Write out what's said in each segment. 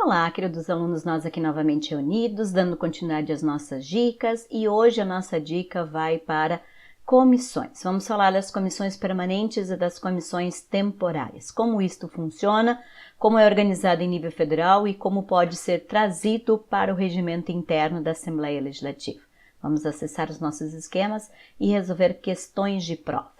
Olá, queridos alunos, nós aqui novamente reunidos, dando continuidade às nossas dicas, e hoje a nossa dica vai para comissões. Vamos falar das comissões permanentes e das comissões temporárias. Como isto funciona, como é organizado em nível federal e como pode ser trazido para o regimento interno da Assembleia Legislativa. Vamos acessar os nossos esquemas e resolver questões de prova.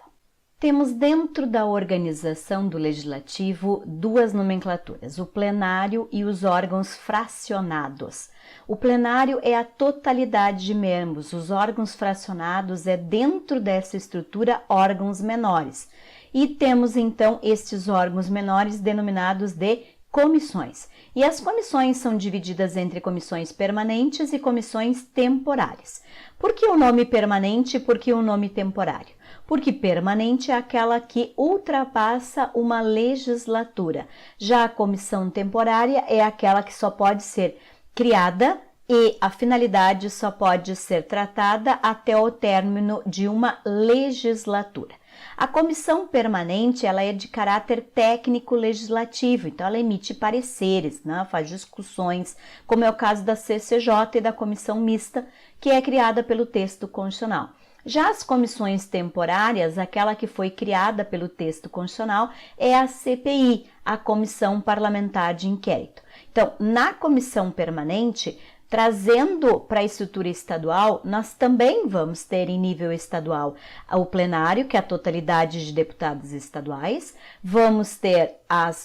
Temos dentro da organização do Legislativo duas nomenclaturas, o plenário e os órgãos fracionados. O plenário é a totalidade de membros, os órgãos fracionados é dentro dessa estrutura órgãos menores. E temos então estes órgãos menores denominados de comissões. E as comissões são divididas entre comissões permanentes e comissões temporárias. Por que o nome permanente e por que o nome temporário? Porque permanente é aquela que ultrapassa uma legislatura. Já a comissão temporária é aquela que só pode ser criada e a finalidade só pode ser tratada até o término de uma legislatura. A comissão permanente ela é de caráter técnico-legislativo, então ela emite pareceres, né, faz discussões, como é o caso da CCJ e da comissão mista, que é criada pelo texto constitucional. Já as comissões temporárias, aquela que foi criada pelo texto constitucional, é a CPI, a Comissão Parlamentar de Inquérito. Então, na comissão permanente, trazendo para a estrutura estadual, nós também vamos ter em nível estadual o plenário, que é a totalidade de deputados estaduais, vamos ter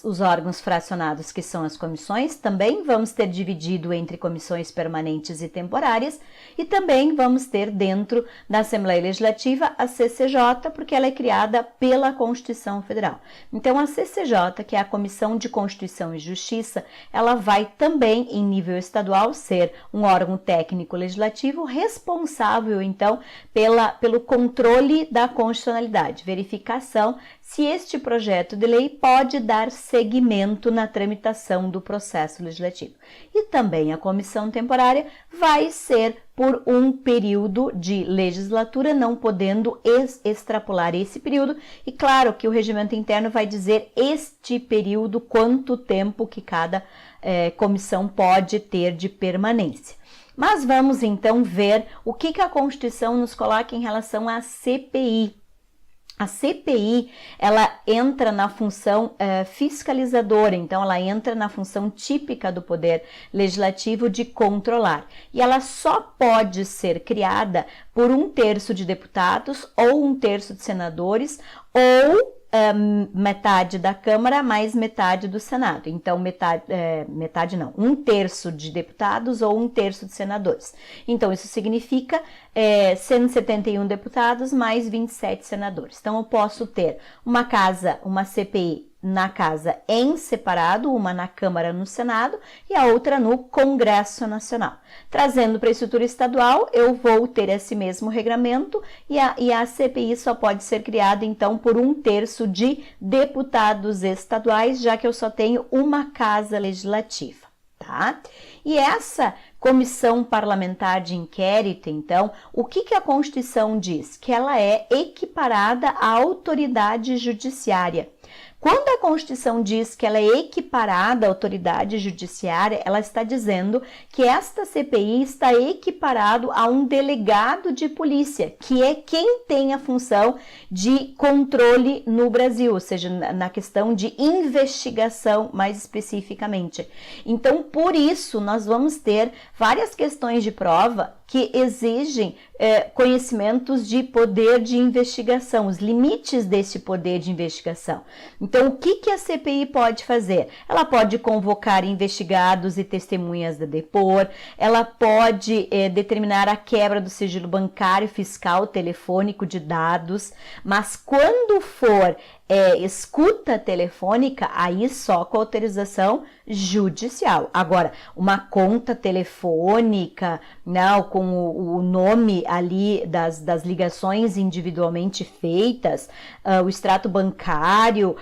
os órgãos fracionados, que são as comissões, também vamos ter dividido entre comissões permanentes e temporárias, e também vamos ter dentro da Assembleia Legislativa a CCJ, porque ela é criada pela Constituição Federal. Então, a CCJ, que é a Comissão de Constituição e Justiça, ela vai também, em nível estadual, ser um órgão técnico legislativo responsável, então, pelo controle da constitucionalidade, verificação se este projeto de lei pode dar seguimento na tramitação do processo legislativo. E também a comissão temporária vai ser por um período de legislatura, não podendo extrapolar esse período, e claro que o regimento interno vai dizer este período, quanto tempo que cada comissão pode ter de permanência. Mas vamos então ver o que a Constituição nos coloca em relação à CPI. A CPI, ela entra na função fiscalizadora, então ela entra na função típica do Poder Legislativo de controlar. E ela só pode ser criada por 1/3 de deputados ou 1/3 de senadores ou metade da Câmara mais metade do Senado. Então, metade não, 1/3 de deputados ou 1/3 de senadores. Então, isso significa 171 deputados mais 27 senadores. Então, eu posso ter uma CPI na casa em separado, uma na Câmara no Senado e a outra no Congresso Nacional. Trazendo para a estrutura estadual, eu vou ter esse mesmo regramento e a CPI só pode ser criada, então, por 1/3 de deputados estaduais, já que eu só tenho uma casa legislativa, tá? E essa comissão parlamentar de inquérito, então, o que a Constituição diz? Que ela é equiparada à autoridade judiciária. Quando a Constituição diz que ela é equiparada à autoridade judiciária, ela está dizendo que esta CPI está equiparado a um delegado de polícia, que é quem tem a função de controle no Brasil, ou seja, na questão de investigação mais especificamente. Então, por isso, nós vamos ter várias questões de prova que exigem conhecimentos de poder de investigação, os limites desse poder de investigação. Então, o que a CPI pode fazer? Ela pode convocar investigados e testemunhas a depor, ela pode determinar a quebra do sigilo bancário, fiscal, telefônico de dados, mas quando for escuta telefônica, aí só com autorização judicial. Agora, uma conta telefônica, não, com o nome ali das ligações individualmente feitas, o extrato bancário,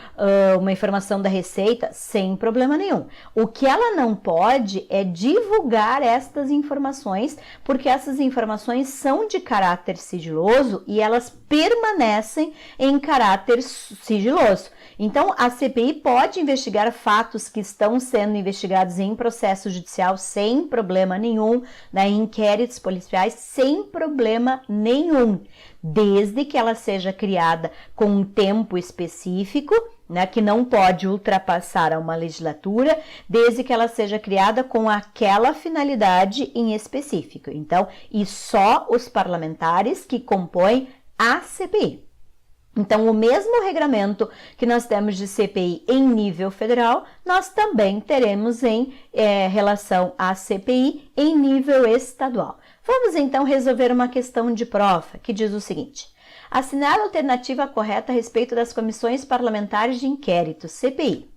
uma informação da Receita, sem problema nenhum. O que ela não pode é divulgar estas informações, porque essas informações são de caráter sigiloso e elas permanecem em caráter sigiloso. Então, a CPI pode investigar fatos que estão sendo investigados em processo judicial sem problema nenhum, né, em inquéritos policiais sem problema nenhum, desde que ela seja criada com um tempo específico, né, que não pode ultrapassar uma legislatura, desde que ela seja criada com aquela finalidade em específico. Então, e só os parlamentares que compõem a CPI. Então, o mesmo regramento que nós temos de CPI em nível federal, nós também teremos em relação à CPI em nível estadual. Vamos então resolver uma questão de prova que diz o seguinte: assinale a alternativa correta a respeito das comissões parlamentares de inquérito, CPI.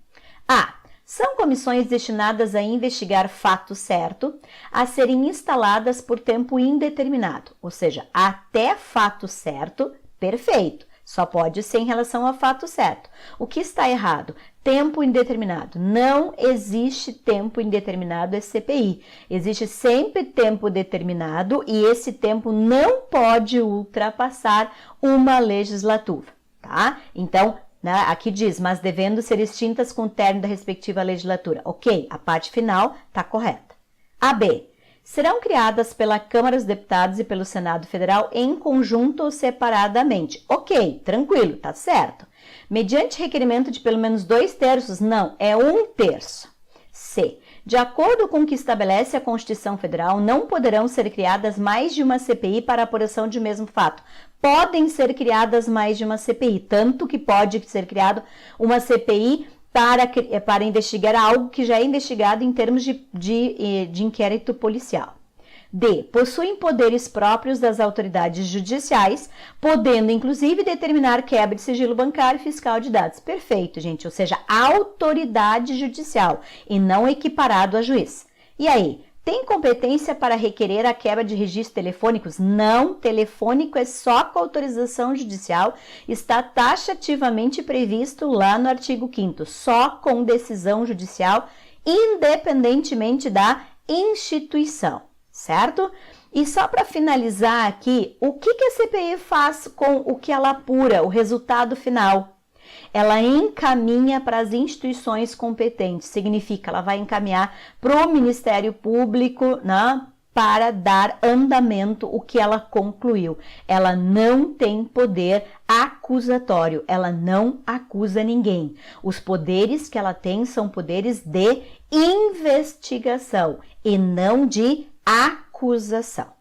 A. São comissões destinadas a investigar fato certo, a serem instaladas por tempo indeterminado, ou seja, até fato certo, perfeito. Só pode ser em relação ao fato certo. O que está errado? Tempo indeterminado. Não existe tempo indeterminado em CPI. Existe sempre tempo determinado e esse tempo não pode ultrapassar uma legislatura, tá? Então, né, aqui diz, mas devendo ser extintas com o término da respectiva legislatura. Ok, a parte final está correta. A, B. Serão criadas pela Câmara dos Deputados e pelo Senado Federal em conjunto ou separadamente. Ok, tranquilo, tá certo. Mediante requerimento de pelo menos 2/3, não, é 1/3. C. De acordo com o que estabelece a Constituição Federal, não poderão ser criadas mais de uma CPI para a apuração de mesmo fato. Podem ser criadas mais de uma CPI, tanto que pode ser criada uma CPI para investigar algo que já é investigado em termos de inquérito policial. D. Possuem poderes próprios das autoridades judiciais, podendo inclusive determinar quebra de sigilo bancário e fiscal de dados. Perfeito, gente, ou seja, autoridade judicial e não equiparado a juiz. E aí, tem competência para requerer a quebra de registros telefônicos? Não, telefônico é só com autorização judicial, está taxativamente previsto lá no artigo 5º, só com decisão judicial, independentemente da instituição, certo? E só para finalizar aqui, o que a CPI faz com o que ela apura, o resultado final? Ela encaminha para as instituições competentes, significa ela vai encaminhar para o Ministério Público, né, para dar andamento o que ela concluiu. Ela não tem poder acusatório, ela não acusa ninguém. Os poderes que ela tem são poderes de investigação e não de acusação.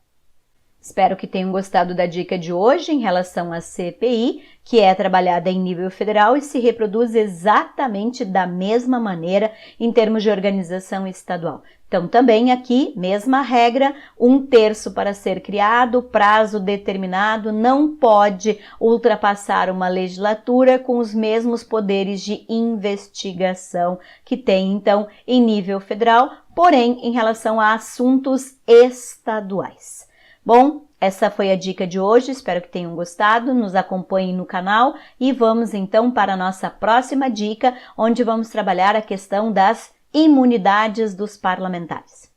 Espero que tenham gostado da dica de hoje em relação à CPI, que é trabalhada em nível federal e se reproduz exatamente da mesma maneira em termos de organização estadual. Então, também aqui, mesma regra, 1/3 para ser criado, prazo determinado, não pode ultrapassar uma legislatura com os mesmos poderes de investigação que tem, então, em nível federal, porém, em relação a assuntos estaduais. Bom, essa foi a dica de hoje, espero que tenham gostado, nos acompanhem no canal e vamos então para a nossa próxima dica, onde vamos trabalhar a questão das imunidades dos parlamentares.